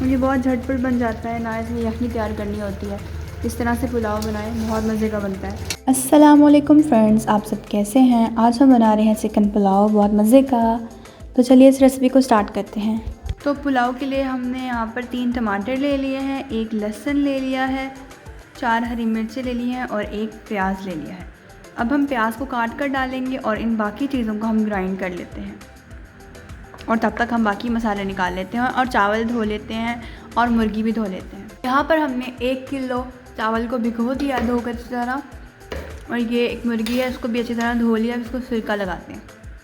मुझे बहुत झटपट बन जाता है, ना इसमें यखनी तैयार करनी होती है। इस तरह से पुलाव बनाएं, बहुत मज़े का बनता है। अस्सलाम वालेकुम फ्रेंड्स, आप सब कैसे हैं। आज हम बना रहे हैं चिकन पुलाव, बहुत मज़े का। तो चलिए इस रेसिपी को स्टार्ट करते हैं। तो पुलाव के लिए हमने यहाँ पर 3 टमाटर ले लिए हैं, 1 लहसुन ले लिया है, 4 हरी मिर्चें ले ली हैं और 1 प्याज ले लिया है। अब हम प्याज को काट कर डालेंगे और इन बाकी चीज़ों को हम ग्राइंड कर लेते हैं और तब तक हम बाकी मसाले निकाल लेते हैं और चावल धो लेते हैं और मुर्गी भी धो लेते हैं। यहाँ पर हमने 1 किलो चावल को भिगो दिया धोकर अच्छी तरह, और ये एक मुर्गी है, इसको भी अच्छी तरह धो लिया। इसको सिरका लगाते हैं।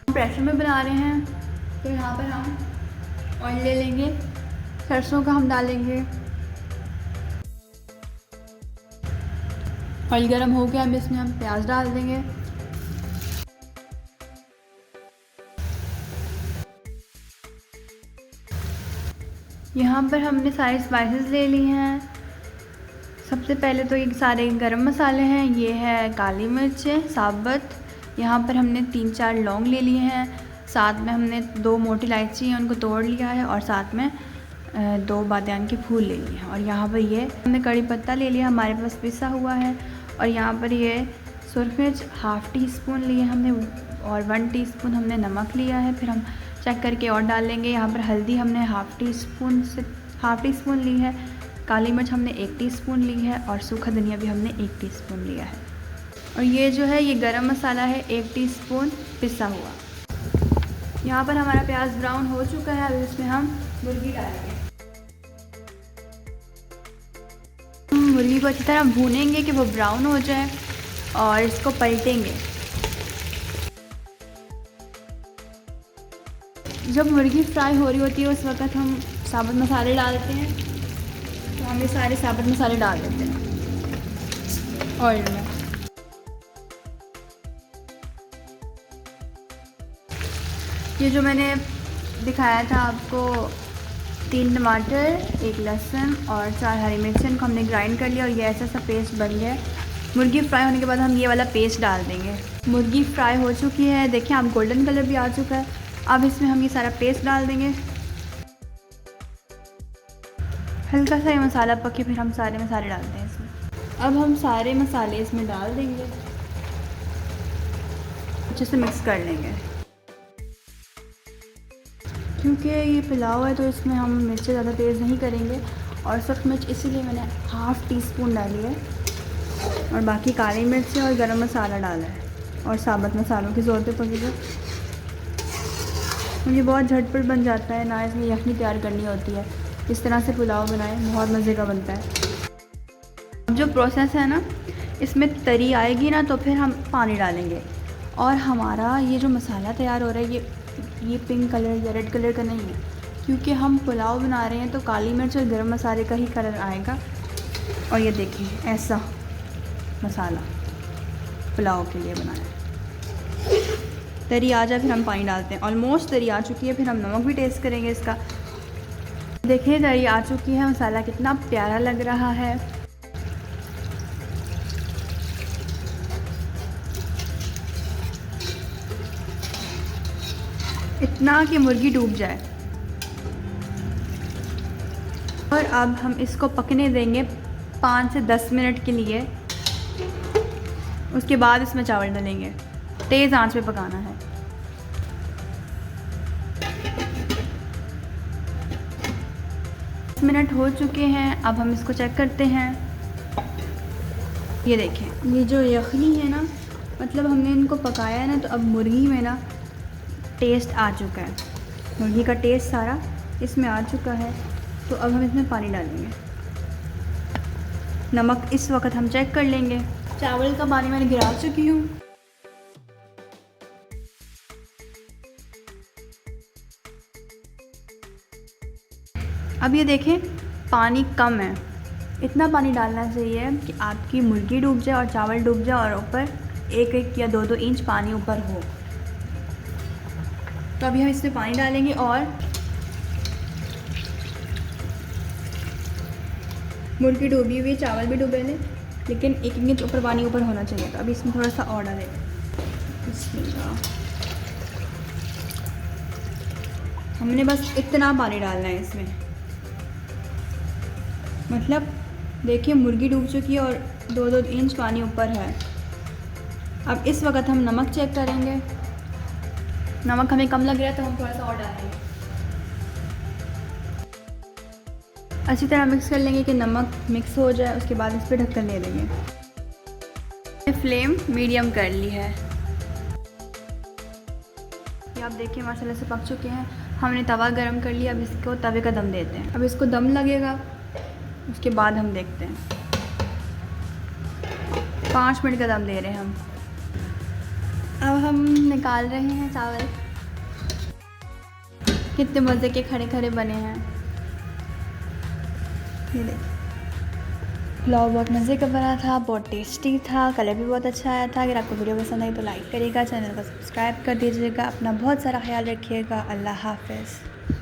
हम प्रेशर में बना रहे हैं, तो यहाँ पर हम ऑयल ले लेंगे, सरसों का हम डालेंगे। ऑयल गर्म हो गया, अब इसमें हम प्याज डाल देंगे। यहाँ पर हमने सारे स्पाइसेस ले लिए हैं। सबसे पहले तो ये सारे गरम मसाले हैं। ये है काली मिर्च साबुत, यहाँ पर हमने 3-4 लौंग ले लिए हैं, साथ में हमने 2 मोटी इलायची हैं, उनको तोड़ लिया है, और साथ में 2 बादियान के फूल ले लिए हैं। और यहाँ पर ये हमने कड़ी पत्ता ले लिया, हमारे पास पिसा हुआ है। और यहाँ पर ये सुरख मिर्च ½ टीस्पून लिए हमने, और 1 टीस्पून हमने नमक लिया है। फिर हम चेक करके और डाल लेंगे। यहाँ पर हल्दी हमने ½ टीस्पून ली है, काली मिर्च हमने 1 टीस्पून ली है, और सूखा धनिया भी हमने 1 टीस्पून लिया है। और ये जो है ये गरम मसाला है 1 टीस्पून पिसा हुआ। यहाँ पर हमारा प्याज ब्राउन हो चुका है, अब इसमें हम मुर्गी डालेंगे। मुर्गी को अच्छी तरह भूनेंगे कि वो ब्राउन हो जाए, और इसको पलटेंगे। जब मुर्गी फ्राई हो रही होती है उस वक्त हम साबुत मसाले डालते हैं। तो हम ये सारे साबुत मसाले डाल देते हैं ऑयल में। ये जो मैंने दिखाया था आपको, 3 टमाटर, 1 लहसुन और 4 हरी मिर्च, इनको हमने ग्राइंड कर लिया और ये ऐसा सा पेस्ट बन गया है। मुर्गी फ्राई होने के बाद हम ये वाला पेस्ट डाल देंगे। मुर्गी फ्राई हो चुकी है, देखिए आप, गोल्डन कलर भी आ चुका है। अब इसमें हम ये सारा पेस्ट डाल देंगे। हल्का सा ये मसाला पके, फिर हम सारे मसाले डालते हैं इसमें। अब हम सारे मसाले इसमें डाल देंगे, अच्छे से मिक्स कर लेंगे। क्योंकि ये पुलाव है तो इसमें हम मिर्चें ज़्यादा तेज़ नहीं करेंगे, और सख्त मिर्च इसीलिए मैंने ½ टीस्पून डाली है, और बाकी काली मिर्च और गरम मसाला डाला है, और साबुत मसालों की ज़रूरत पड़ेगी। मुझे बहुत झटपट बन जाता है, ना इसमें यखनी तैयार करनी होती है। इस तरह से पुलाव बनाएं, बहुत मज़े का बनता है। अब जो प्रोसेस है ना, इसमें तरी आएगी ना तो फिर हम पानी डालेंगे, और हमारा ये जो मसाला तैयार हो रहा है ये पिंक कलर या रेड कलर का नहीं है, क्योंकि हम पुलाव बना रहे हैं तो काली मिर्च और गरम मसाले का ही कलर आएगा। और ये देखिए ऐसा मसाला पुलाव के लिए बनाया है। तरी आ जाए फिर हम पानी डालते हैं। ऑलमोस्ट तरी आ चुकी है, फिर हम नमक भी टेस्ट करेंगे इसका। देखिए तरी आ चुकी है, मसाला कितना प्यारा लग रहा है। इतना कि मुर्गी डूब जाए। और अब हम इसको पकने देंगे 5 से 10 मिनट के लिए। उसके बाद इसमें चावल डालेंगे, तेज़ आंच पे पकाना है। मिनट हो चुके हैं, अब हम इसको चेक करते हैं। ये देखें, ये जो यखनी है ना, मतलब हमने इनको पकाया है ना, तो अब मुर्गी में ना टेस्ट आ चुका है। मुर्गी का टेस्ट सारा इसमें आ चुका है। तो अब हम इसमें पानी डालेंगे। नमक इस वक्त हम चेक कर लेंगे। चावल का पानी मैंने गिरा चुकी हूँ। अब ये देखें, पानी कम है। इतना पानी डालना चाहिए कि आपकी मुर्गी डूब जाए और चावल डूब जाए, और ऊपर 1-1 या 2-2 इंच पानी ऊपर हो। तो अभी हम इसमें पानी डालेंगे, और मुर्गी डूबी हुई, चावल भी डूबे हैं, लेकिन 1 इंच ऊपर पानी ऊपर होना चाहिए। तो अभी इसमें थोड़ा सा और डालेंगे। हमने बस इतना पानी डालना है इसमें। मतलब देखिए मुर्गी डूब चुकी है और 2-2 इंच पानी ऊपर है। अब इस वक्त हम नमक चेक करेंगे। नमक हमें कम लग रहा है तो हम थोड़ा सा और डालेंगे। अच्छी तरह मिक्स कर लेंगे कि नमक मिक्स हो जाए। उसके बाद इस पर ढक्कन ले लेंगे। फ्लेम मीडियम कर ली है। ये आप देखिए मसाले से पक चुके हैं। हमने तवा गरम कर लिया। अब इसको तवे का दम देते हैं। अब इसको दम लगेगा, उसके बाद हम देखते हैं। 5 मिनट का दम दे रहे हैं हम। अब हम निकाल रहे हैं चावल। कितने मज़े के खड़े खड़े बने हैं। ये देखिए पुलाव बहुत मज़े का बना था, बहुत टेस्टी था, कलर भी बहुत अच्छा आया था। अगर आपको वीडियो पसंद आई तो लाइक करिएगा, चैनल को सब्सक्राइब कर दीजिएगा। अपना बहुत सारा ख्याल रखिएगा। अल्लाह हाफ़िज़।